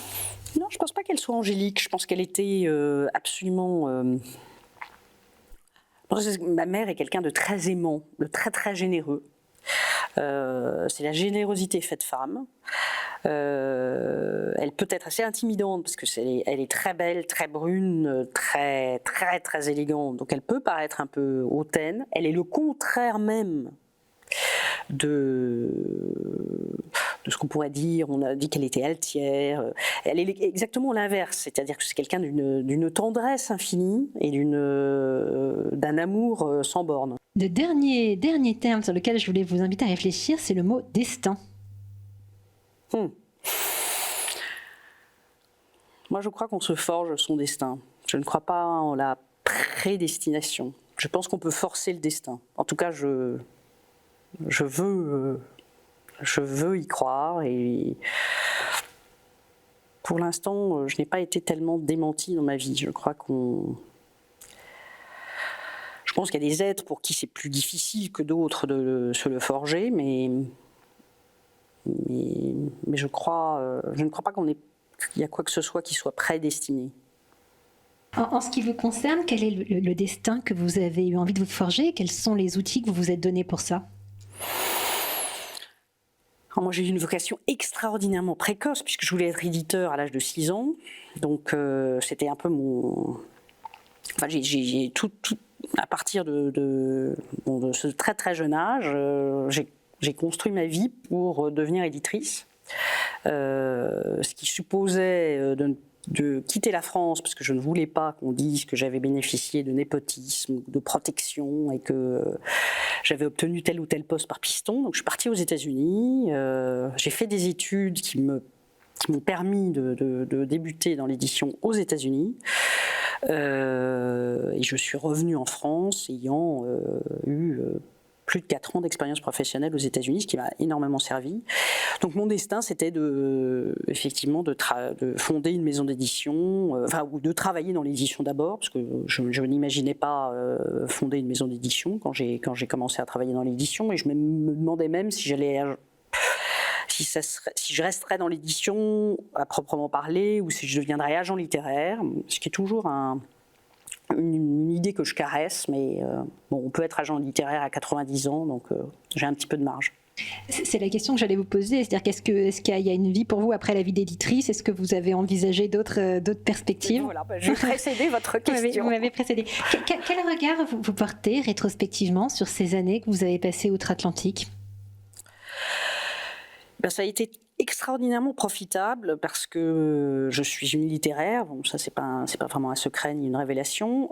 Non, je ne pense pas qu'elle soit angélique. Je pense qu'elle était absolument... Ma mère est quelqu'un de très aimant, de très très généreux. C'est la générosité faite femme. Elle peut être assez intimidante parce que elle est très belle, très brune, très très très élégante. Donc elle peut paraître un peu hautaine. Elle est le contraire même de ce qu'on pourrait dire. On a dit qu'elle était altière. Elle est exactement l'inverse, c'est-à-dire que c'est quelqu'un d'une tendresse infinie et d'un amour sans borne. Le dernier terme sur lequel je voulais vous inviter à réfléchir, c'est le mot destin. Moi, je crois qu'on se forge son destin. Je ne crois pas en la prédestination. Je pense qu'on peut forcer le destin. En tout cas, je veux y croire, et pour l'instant, je n'ai pas été tellement démentie dans ma vie. Je pense qu'il y a des êtres pour qui c'est plus difficile que d'autres de se le forger, mais je ne crois pas qu'il y a quoi que ce soit qui soit prédestiné. En ce qui vous concerne, quel est le destin que vous avez eu envie de vous forger ? Quels sont les outils que vous vous êtes donnés pour ça ? Moi, j'ai eu une vocation extraordinairement précoce, puisque je voulais être éditeur à l'âge de 6 ans. Donc, c'était un peu mon... Enfin, j'ai tout... À partir de ce très très jeune âge, j'ai construit ma vie pour devenir éditrice. Ce qui supposait de quitter la France, parce que je ne voulais pas qu'on dise que j'avais bénéficié de népotisme, de protection, et que j'avais obtenu tel ou tel poste par piston. Donc je suis partie aux États-Unis, j'ai fait des études qui m'ont permis de débuter dans l'édition aux États-Unis. Et je suis revenue en France ayant eu plus de 4 ans d'expérience professionnelle aux États-Unis, ce qui m'a énormément servi. Donc mon destin, c'était effectivement de fonder une maison d'édition, ou de travailler dans l'édition d'abord, parce que je n'imaginais pas fonder une maison d'édition quand j'ai commencé à travailler dans l'édition, et je me demandais même si je resterais dans l'édition à proprement parler, ou si je deviendrais agent littéraire, ce qui est toujours une idée que je caresse, mais on peut être agent littéraire à 90 ans, donc j'ai un petit peu de marge. C'est la question que j'allais vous poser, c'est-à-dire est-ce qu'il y a une vie pour vous après la vie d'éditrice ? Est-ce que vous avez envisagé d'autres perspectives ? Voilà, je vais précéder votre question. Vous m'avez précédé. Quel regard vous portez rétrospectivement sur ces années que vous avez passées outre-Atlantique ? Ça a été extraordinairement profitable parce que je suis une littéraire. Bon, ça c'est pas vraiment un secret ni une révélation.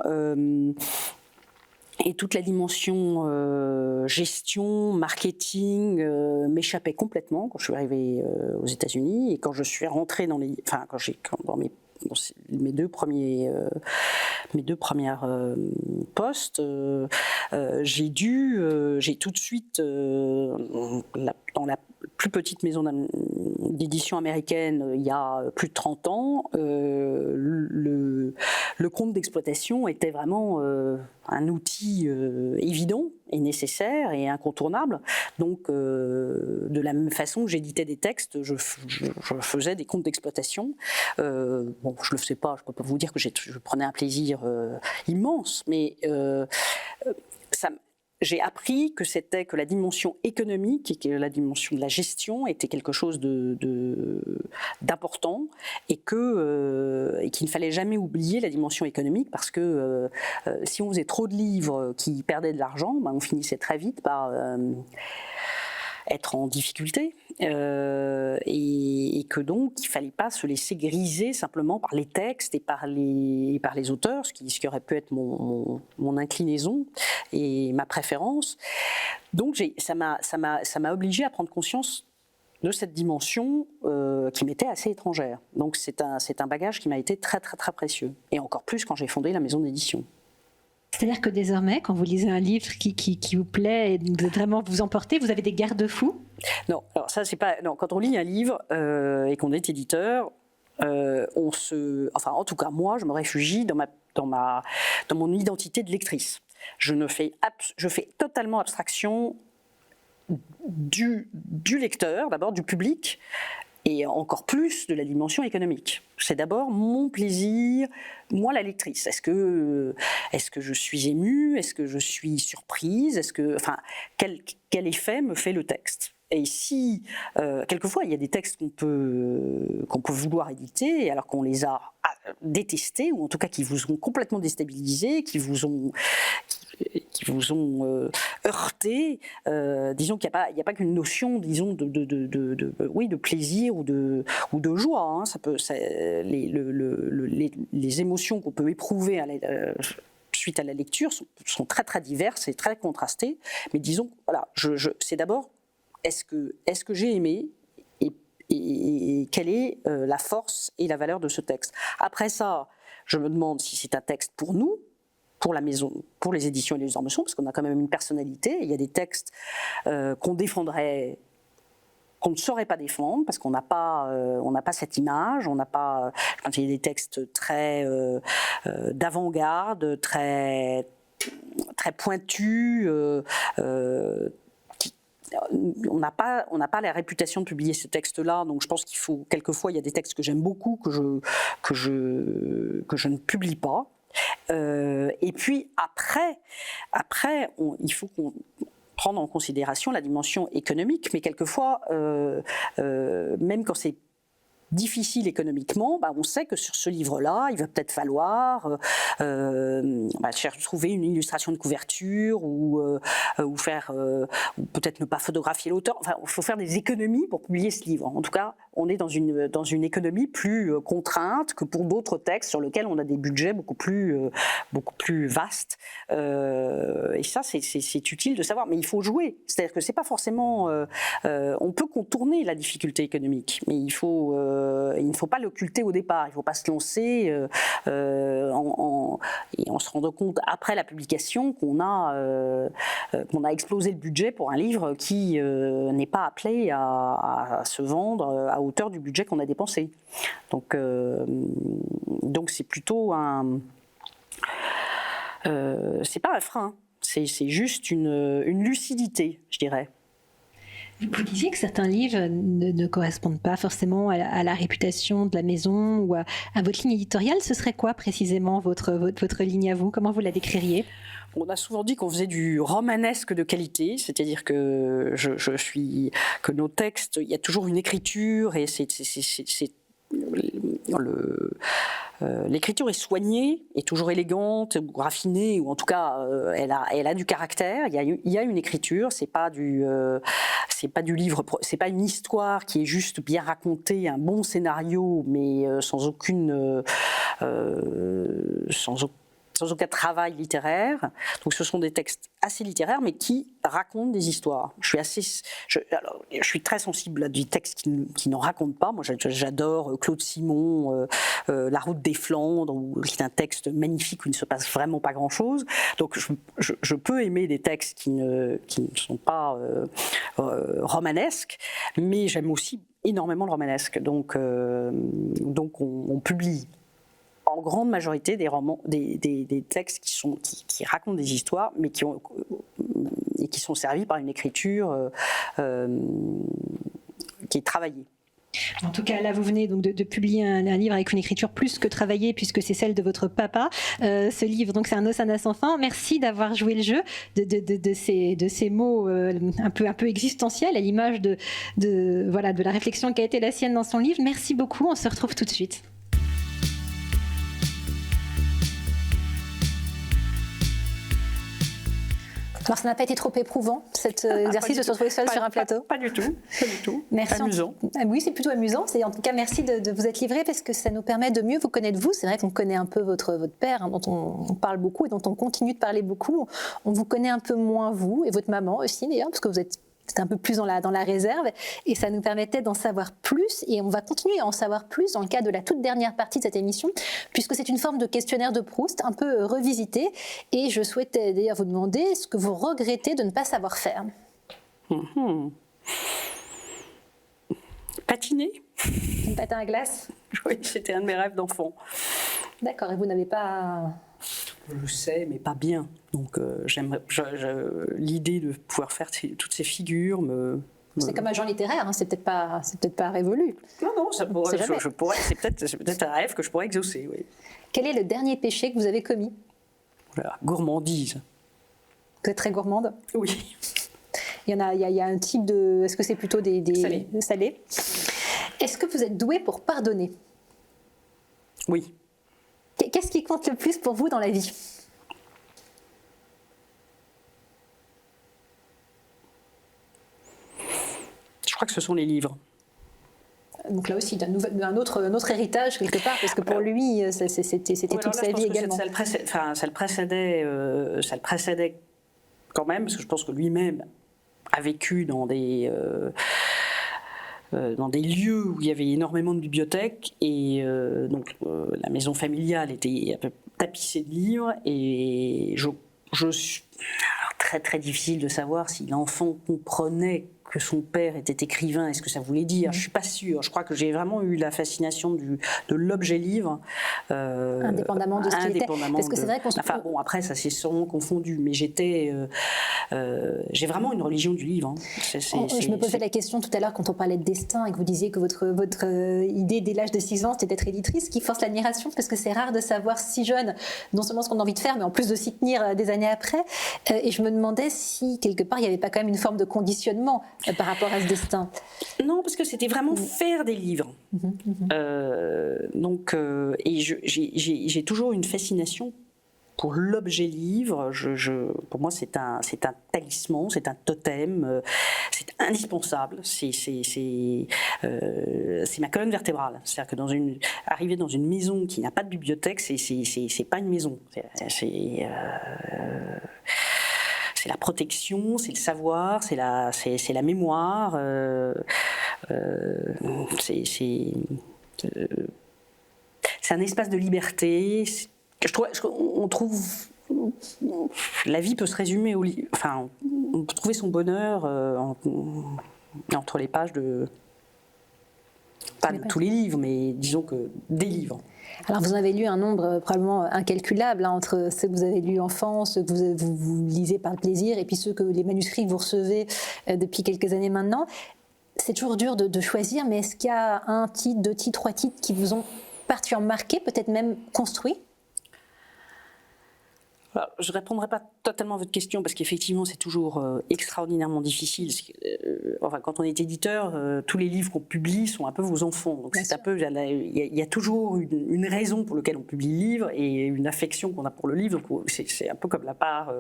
Et toute la dimension gestion, marketing m'échappait complètement quand je suis arrivée aux États-Unis, et quand je suis rentrée dans mes mes deux premières postes, j'ai tout de suite, dans la plus petite maison d'édition américaine, il y a plus de 30 ans, le compte d'exploitation était vraiment un outil évident et nécessaire et incontournable. Donc, de la même façon que j'éditais des textes, je faisais des comptes d'exploitation. Bon, je le faisais pas, je peux pas vous dire que je prenais un plaisir immense, mais j'ai appris que la dimension économique et que la dimension de la gestion était quelque chose d'important et qu'il ne fallait jamais oublier la dimension économique, parce que si on faisait trop de livres qui perdaient de l'argent, on finissait très vite par être en difficulté, et que donc il ne fallait pas se laisser griser simplement par les textes et par les auteurs, ce qui aurait pu être mon inclinaison et ma préférence. Donc ça m'a obligée à prendre conscience de cette dimension qui m'était assez étrangère. Donc c'est un bagage qui m'a été très très très précieux, et encore plus quand j'ai fondé la maison d'édition. C'est-à-dire que désormais, quand vous lisez un livre qui vous plaît et vraiment vous emportez, vous avez des garde-fous ? Non, alors ça c'est pas. Non, quand on lit un livre et qu'on est éditeur, enfin en tout cas moi, je me réfugie dans mon identité de lectrice. Je fais totalement abstraction du lecteur, d'abord du public, et encore plus de la dimension économique. C'est d'abord mon plaisir, moi la lectrice. Est-ce que je suis émue ? Est-ce que je suis surprise ? Quel effet me fait le texte ? Et si, quelquefois, il y a des textes qu'on peut vouloir éditer, alors qu'on les a détestés, ou en tout cas qui vous ont complètement déstabilisé, qui vous ont heurté. Disons qu'il n'y a pas qu'une notion, disons, de plaisir ou de joie. Les émotions qu'on peut éprouver suite à la lecture sont très très diverses et très contrastées. Mais disons, voilà, c'est d'abord, est-ce que j'ai aimé, et quelle est la force et la valeur de ce texte. Après ça, je me demande si c'est un texte pour nous, pour la maison, pour les éditions et les maisons, parce qu'on a quand même une personnalité. Il y a des textes qu'on défendrait, qu'on ne saurait pas défendre, parce qu'on n'a pas cette image, on n'a pas. Quand il y a des textes très d'avant-garde, très très pointus. On n'a pas la réputation de publier ces textes-là, donc je pense qu'il faut, quelquefois, il y a des textes que j'aime beaucoup, que je ne publie pas. Et puis après, il faut qu'on prenne en considération la dimension économique, mais quelquefois, même quand c'est difficile économiquement, on sait que sur ce livre-là, il va peut-être falloir trouver une illustration de couverture ou peut-être ne pas photographier l'auteur. Enfin, il faut faire des économies pour publier ce livre. En tout cas, on est dans une économie plus contrainte que pour d'autres textes sur lesquels on a des budgets beaucoup plus vastes. Et ça, c'est utile de savoir. Mais il faut jouer. C'est-à-dire que c'est pas forcément. On peut contourner la difficulté économique, mais il ne faut pas l'occulter au départ. Il ne faut pas se lancer et en se rendant compte après la publication qu'on a explosé le budget pour un livre qui n'est pas appelé à se vendre à hauteur du budget qu'on a dépensé. Donc c'est plutôt c'est pas un frein, c'est juste une lucidité, je dirais. Vous disiez que certains livres ne correspondent pas forcément à la réputation de la maison ou à votre ligne éditoriale. Ce serait quoi précisément votre ligne à vous ? Comment vous la décririez ? On a souvent dit qu'on faisait du romanesque de qualité, c'est-à-dire que que nos textes, il y a toujours une écriture et l'écriture est soignée, est toujours élégante, ou raffinée, ou en tout cas, elle a du caractère. Il y a une écriture. C'est pas du livre, c'est pas une histoire qui est juste bien racontée, un bon scénario, mais sans aucune sans aucun travail littéraire. Donc ce sont des textes assez littéraires, mais qui racontent des histoires. Je suis très sensible à des textes qui n'en racontent pas. Moi, j'adore Claude Simon, La route des Flandres, qui est un texte magnifique où il ne se passe vraiment pas grand-chose. Donc je peux aimer des textes qui ne sont pas romanesques, mais j'aime aussi énormément le romanesque. Donc on publie en grande majorité des romans, des textes qui racontent des histoires, mais qui sont servis par une écriture qui est travaillée. En tout cas, là, vous venez donc de publier un livre avec une écriture plus que travaillée, puisque c'est celle de votre papa. Ce livre, donc, c'est Un Hosanna sans fin. Merci d'avoir joué le jeu de ces mots un peu existentiels, à l'image de la réflexion qui a été la sienne dans son livre. Merci beaucoup. On se retrouve tout de suite. Alors, ça n'a pas été trop éprouvant, cet exercice de se retrouver seul sur un plateau? Pas du tout. Merci. Amusant. Oui, c'est plutôt amusant. En tout cas, merci de vous être livré, parce que ça nous permet de mieux vous connaître, vous. C'est vrai qu'on connaît un peu votre père, hein, dont on parle beaucoup et dont on continue de parler beaucoup. On vous connaît un peu moins, vous, et votre maman aussi, d'ailleurs, parce que vous êtes un peu plus dans la réserve, et ça nous permettait d'en savoir plus, et on va continuer à en savoir plus dans le cadre de la toute dernière partie de cette émission, puisque c'est une forme de questionnaire de Proust, un peu revisité, et je souhaitais d'ailleurs vous demander ce que vous regrettez de ne pas savoir faire. Patiner. Une patin à glace? Oui, c'était un de mes rêves d'enfant. D'accord, et vous n'avez pas... Je sais, mais pas bien. Donc l'idée de pouvoir faire toutes ces figures C'est comme un genre littéraire, hein, c'est peut-être pas révolu. Non, ça pourrait, c'est peut-être un rêve que je pourrais exaucer, oui. Quel est le dernier péché que vous avez commis? Voilà, gourmandise. Vous êtes très gourmande? Oui. Il y a un type de... Est-ce que c'est plutôt des salés? Est-ce que vous êtes doué pour pardonner? Oui. Qu'est-ce qui compte le plus pour vous dans la vie? Je crois que ce sont les livres. Donc là aussi, un autre héritage quelque part, parce que pour lui, c'était toute sa vie également. Ça le précédait quand même, parce que je pense que lui-même a vécu dans des lieux où il y avait énormément de bibliothèques, et donc la maison familiale était un peu tapissée de livres, et je suis très très difficile de savoir si l'enfant comprenait que son père était écrivain et ce que ça voulait dire. Je suis pas sûre. Je crois que j'ai vraiment eu la fascination de l'objet livre, indépendamment de ce qu'il était. Parce que c'est vrai qu'on enfin bon, après ça s'est sûrement confondu, mais j'ai vraiment une religion du livre. Hein. Je me posais la question tout à l'heure quand on parlait de destin et que vous disiez que votre idée dès l'âge de 6 ans c'était d'être éditrice, qui force l'admiration, parce que c'est rare de savoir si jeune non seulement ce qu'on a envie de faire, mais en plus de s'y tenir des années après. Et je me demandais si quelque part il n'y avait pas quand même une forme de conditionnement par rapport à ce destin. Non, parce que c'était vraiment faire des livres. Et j'ai toujours une fascination pour l'objet livre. Pour moi, c'est un talisman, c'est un totem, c'est indispensable. C'est ma colonne vertébrale. C'est-à-dire que arriver dans une maison qui n'a pas de bibliothèque, c'est pas une maison. C'est la protection, c'est le savoir, c'est la mémoire. C'est un espace de liberté. On trouve, la vie peut se résumer enfin, on peut trouver son bonheur entre les pages pas de tous les livres, mais disons que des livres. Alors vous en avez lu un nombre probablement incalculable, hein, entre ceux que vous avez lus enfant, ceux que vous lisez par plaisir, et puis les manuscrits que vous recevez depuis quelques années maintenant. C'est toujours dur de choisir, mais est-ce qu'il y a un titre, 2 titres, 3 titres qui vous ont particulièrement marqué, peut-être même construit? Alors, je ne répondrai pas totalement à votre question, parce qu'effectivement c'est toujours extraordinairement difficile. Enfin, quand on est éditeur, tous les livres qu'on publie sont un peu vos enfants. Donc il y a toujours une raison pour laquelle on publie le livre et une affection qu'on a pour le livre. Donc c'est un peu comme la part,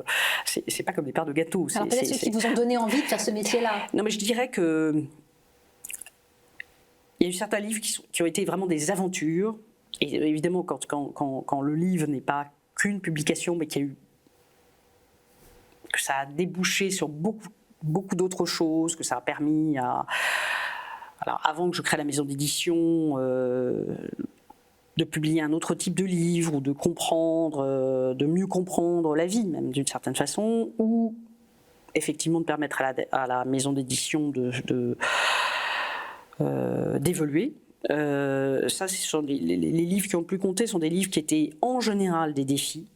c'est pas comme des parts de gâteau. Alors peut-être ceux qui vous ont donné envie de faire ce métier-là. Non, mais je dirais que il y a eu certains livres qui ont été vraiment des aventures. Et évidemment, quand le livre n'est pas qu'une publication, mais que ça a débouché sur beaucoup d'autres choses, que ça a permis à... Alors, avant que je crée la maison d'édition, de publier un autre type de livre, ou de comprendre, de mieux comprendre la vie, même d'une certaine façon, ou effectivement de permettre à la maison d'édition d'évoluer. Ça, ce sont les livres qui ont le plus compté sont des livres qui étaient en général des défis,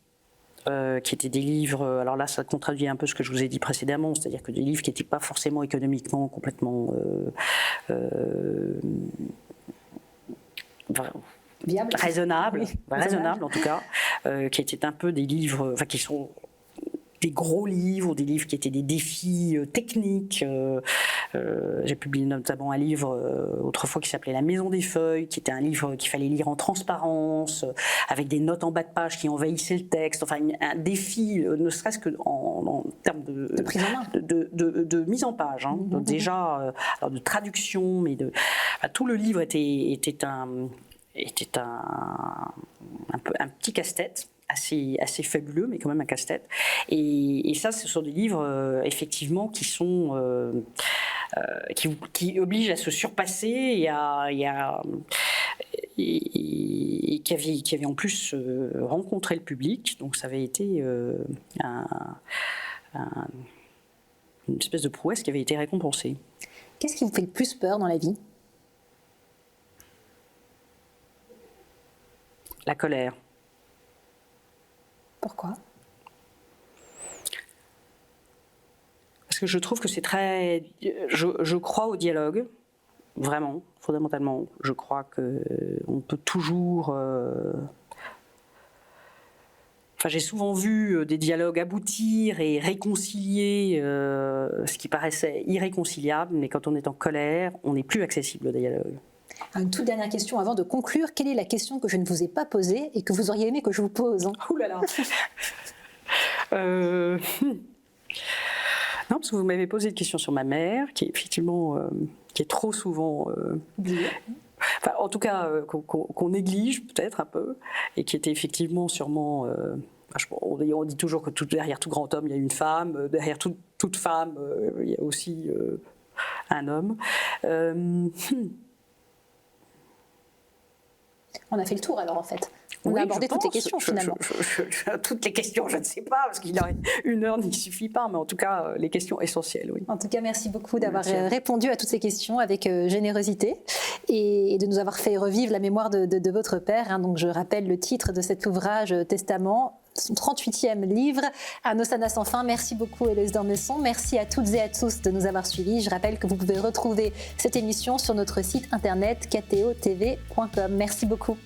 qui étaient des livres, alors là ça contradit un peu ce que je vous ai dit précédemment, c'est-à-dire que des livres qui n'étaient pas forcément économiquement complètement raisonnables, oui, raisonnables en tout cas, qui étaient un peu des livres, enfin qui sont des gros livres, des livres qui étaient des défis techniques. J'ai publié notamment un livre autrefois qui s'appelait La Maison des Feuilles, qui était un livre qu'il fallait lire en transparence, avec des notes en bas de page qui envahissaient le texte. Enfin, un défi, ne serait-ce que en termes de prise en main, de mise en page. Hein. Donc déjà, alors de traduction, mais tout le livre était un petit casse-tête. Assez fabuleux, mais quand même un casse-tête. Et ça, ce sont des livres, effectivement, qui sont... qui obligent à se surpasser et qui avaient en plus rencontré le public. Donc ça avait été une espèce de prouesse qui avait été récompensée. Qu'est-ce qui vous fait le plus peur dans la vie ? La colère. Pourquoi ? Parce que je trouve que c'est très... Je crois au dialogue, vraiment, fondamentalement. Je crois qu'on peut toujours... Enfin, j'ai souvent vu des dialogues aboutir et réconcilier ce qui paraissait irréconciliable, mais quand on est en colère, on n'est plus accessible au dialogue. Une toute dernière question avant de conclure. Quelle est la question que je ne vous ai pas posée et que vous auriez aimé que je vous pose ? Ouh là là. Non, parce que vous m'avez posé une question sur ma mère, qui est effectivement, qui est trop souvent, enfin, en tout cas, qu'on néglige peut-être un peu, et qui était effectivement sûrement. On dit toujours que derrière tout grand homme, il y a une femme. Derrière toute femme, il y a aussi un homme. On a fait le tour alors en fait. On a abordé toutes les questions finalement. Toutes les questions, je ne sais pas, parce qu'il aurait une heure n'y suffit pas, mais en tout cas, les questions essentielles, oui. En tout cas, merci beaucoup d'avoir répondu à toutes ces questions avec générosité et de nous avoir fait revivre la mémoire de votre père. Donc je rappelle le titre de cet ouvrage, Testament, son 38e livre, Un Hosanna sans fin. Merci beaucoup Héloïse d'Ormesson. Merci à toutes et à tous de nous avoir suivis. Je rappelle que vous pouvez retrouver cette émission sur notre site internet ktotv.com. Merci beaucoup.